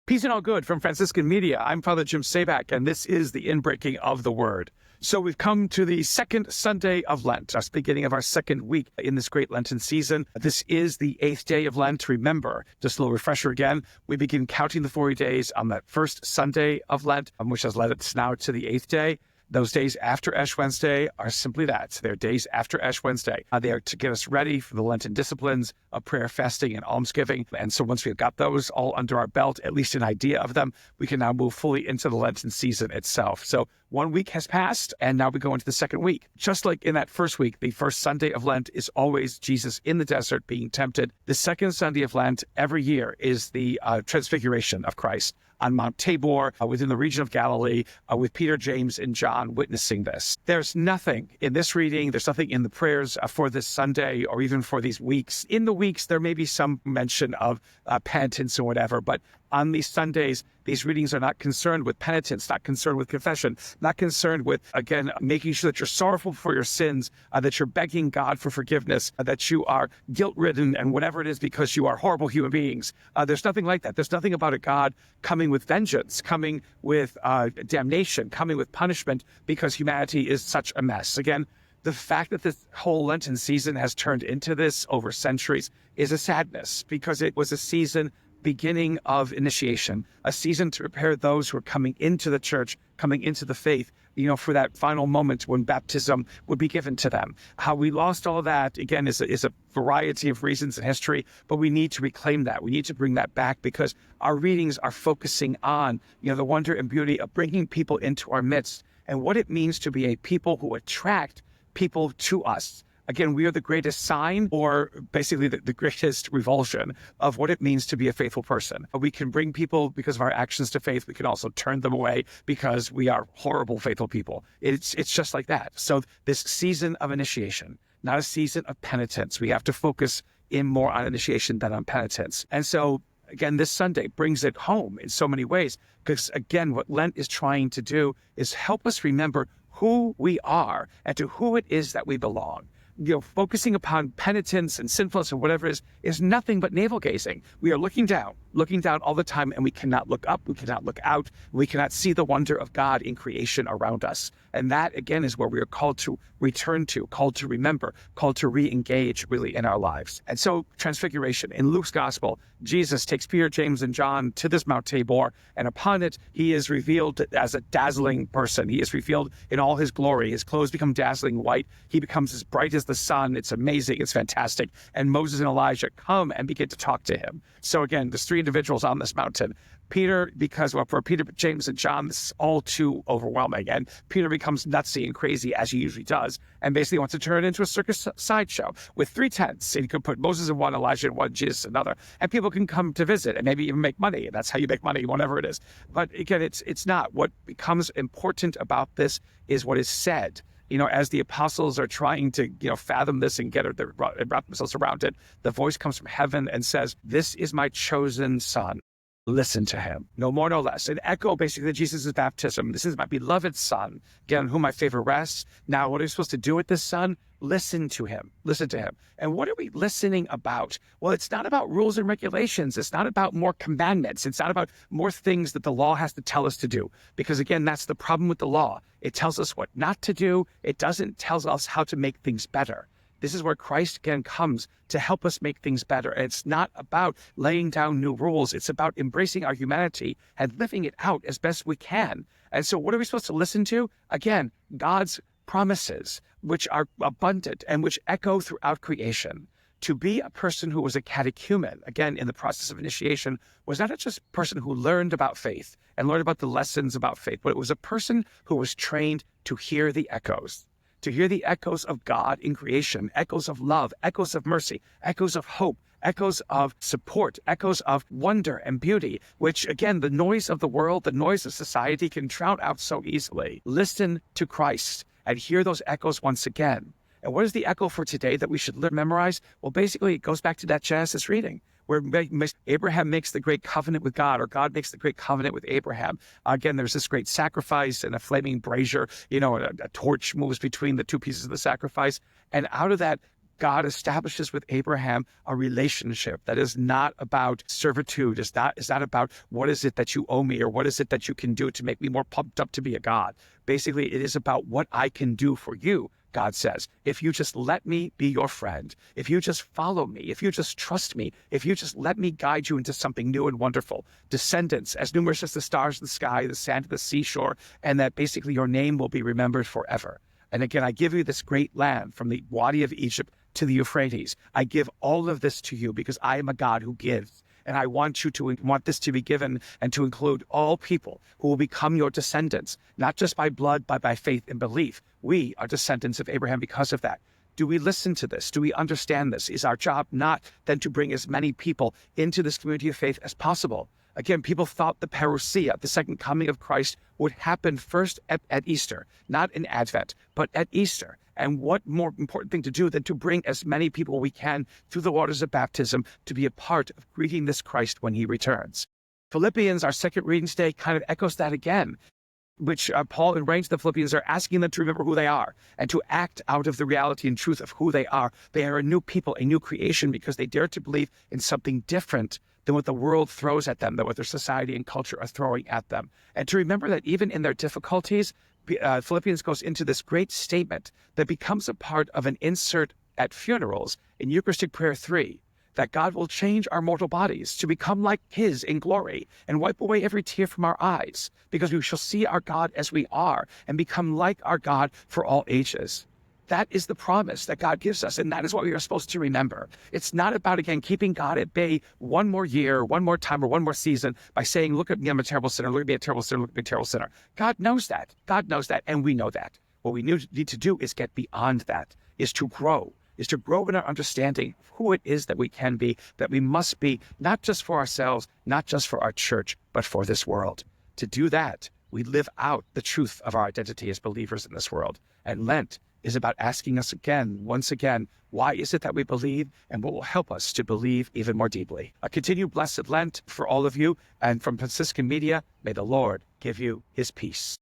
Peace and all good from Franciscan Media. I'm Father Jim Sabak, and this is the Inbreaking of the Word. So we've come to the second Sunday of Lent, our beginning of our second week in this great Lenten season. This is the 8th day of Lent. Remember, just a little refresher again, we begin counting the 40 days on that first Sunday of Lent, which has led us now to the 8th day. Those days after Ash Wednesday are simply that. They're days after Ash Wednesday. They are to get us ready for the Lenten disciplines of prayer, fasting, and almsgiving. And so once we've got those all under our belt, at least an idea of them, we can now move fully into the Lenten season itself. So 1 week has passed, and now we go into the second week. Just like in that first week, the first Sunday of Lent is always Jesus in the desert being tempted. The second Sunday of Lent every year is the transfiguration of Christ on Mount Tabor, within the region of Galilee, with Peter, James, and John witnessing this. There's nothing in this reading, there's nothing in the prayers for this Sunday or even for these weeks. In the weeks, there may be some mention of penitence or whatever, but on these Sundays, these readings are not concerned with penitence, not concerned with confession, not concerned with, again, making sure that you're sorrowful for your sins, that you're begging God for forgiveness, that you are guilt-ridden and whatever it is because you are horrible human beings. There's nothing like that. There's nothing about a God coming with vengeance, coming with damnation, coming with punishment because humanity is such a mess. Again, the fact that this whole Lenten season has turned into this over centuries is a sadness because it was a season beginning of initiation, a season to prepare those who are coming into the church, coming into the faith, for that final moment when baptism would be given to them. How we lost all of that, again, is a variety of reasons in history, but we need to reclaim that. We need to bring that back because our readings are focusing on, the wonder and beauty of bringing people into our midst and what it means to be a people who attract people to us. Again, we are the greatest sign or basically the greatest revulsion of what it means to be a faithful person. We can bring people because of our actions to faith. We can also turn them away because we are horrible, faithful people. It's just like that. So this season of initiation, not a season of penitence. We have to focus in more on initiation than on penitence. And so, again, this Sunday brings it home in so many ways because, again, what Lent is trying to do is help us remember who we are and to who it is that we belong. Focusing upon penitence and sinfulness or whatever it is nothing but navel gazing. We are looking down all the time, and we cannot look up, we cannot look out, we cannot see the wonder of God in creation around us. And that, again, is where we are called to return to, called to remember, called to re-engage really in our lives. And so Transfiguration, in Luke's gospel, Jesus takes Peter, James, and John to this Mount Tabor, and upon it, he is revealed as a dazzling person. He is revealed in all his glory. His clothes become dazzling white. He becomes as bright as the sun. It's amazing. It's fantastic. And Moses and Elijah come and begin to talk to him. So again, there's three individuals on this mountain. Peter, for Peter, James, and John, this is all too overwhelming. And Peter becomes nutsy and crazy, as he usually does, and basically wants to turn it into a circus sideshow with 3 tents. And he could put Moses in one, Elijah in one, Jesus in another. And people can come to visit and maybe even make money. And that's how you make money, whatever it is. But again, it's not. What becomes important about this is what is said. As the apostles are trying to, fathom this and wrap themselves around it, the voice comes from heaven and says, "This is my chosen son. Listen to him." No more, no less. An echo, basically, Jesus' baptism. This is my beloved son, again, on whom my favor rests. Now, what are we supposed to do with this son? Listen to him. Listen to him. And what are we listening about? Well, it's not about rules and regulations. It's not about more commandments. It's not about more things that the law has to tell us to do. Because again, that's the problem with the law. It tells us what not to do. It doesn't tell us how to make things better. This is where Christ again comes to help us make things better. And it's not about laying down new rules. It's about embracing our humanity and living it out as best we can. And so what are we supposed to listen to? Again, God's promises, which are abundant and which echo throughout creation. To be a person who was a catechumen, again, in the process of initiation, was not just a person who learned about faith and learned about the lessons about faith, but it was a person who was trained to hear the echoes. To hear the echoes of God in creation, echoes of love, echoes of mercy, echoes of hope, echoes of support, echoes of wonder and beauty, which, again, the noise of the world, the noise of society can drown out so easily. Listen to Christ and hear those echoes once again. And what is the echo for today that we should memorize? Well, basically, it goes back to that Genesis reading, where Abraham makes the great covenant with God, or God makes the great covenant with Abraham. Again, there's this great sacrifice and a flaming brazier, a torch moves between the two pieces of the sacrifice. And out of that God establishes with Abraham a relationship that is not about servitude, is not about what is it that you owe me or what is it that you can do to make me more pumped up to be a God. Basically, it is about what I can do for you. God says, if you just let me be your friend, if you just follow me, if you just trust me, if you just let me guide you into something new and wonderful, descendants as numerous as the stars in the sky, the sand of the seashore, and that basically your name will be remembered forever. And again, I give you this great land from the Wadi of Egypt to the Euphrates. I give all of this to you because I am a God who gives. And I want this to be given and to include all people who will become your descendants, not just by blood, but by faith and belief. We are descendants of Abraham because of that. Do we listen to this? Do we understand this? Is our job not then to bring as many people into this community of faith as possible? Again, people thought the parousia, the second coming of Christ, would happen first at Easter, not in Advent, but at Easter. And what more important thing to do than to bring as many people we can through the waters of baptism to be a part of greeting this Christ when he returns. Philippians, our second reading today, kind of echoes that again, which Paul and Rain to the Philippians are asking them to remember who they are and to act out of the reality and truth of who they are. They are a new people, a new creation, because they dare to believe in something different than what the world throws at them, than what their society and culture are throwing at them. And to remember that even in their difficulties, Philippians goes into this great statement that becomes a part of an insert at funerals in Eucharistic Prayer 3, that God will change our mortal bodies to become like his in glory and wipe away every tear from our eyes, because we shall see our God as we are and become like our God for all ages. That is the promise that God gives us, and that is what we are supposed to remember. It's not about, again, keeping God at bay one more year, one more time, or one more season by saying, look at me, I'm a terrible sinner, look at me, a terrible sinner, look at me, a terrible sinner. God knows that. God knows that, and we know that. What we need to do is get beyond that, is to grow in our understanding of who it is that we can be, that we must be, not just for ourselves, not just for our church, but for this world. To do that, we live out the truth of our identity as believers in this world. And Lent is about asking us again, once again, why is it that we believe and what will help us to believe even more deeply? A continued blessed Lent for all of you, and from Franciscan Media, may the Lord give you his peace.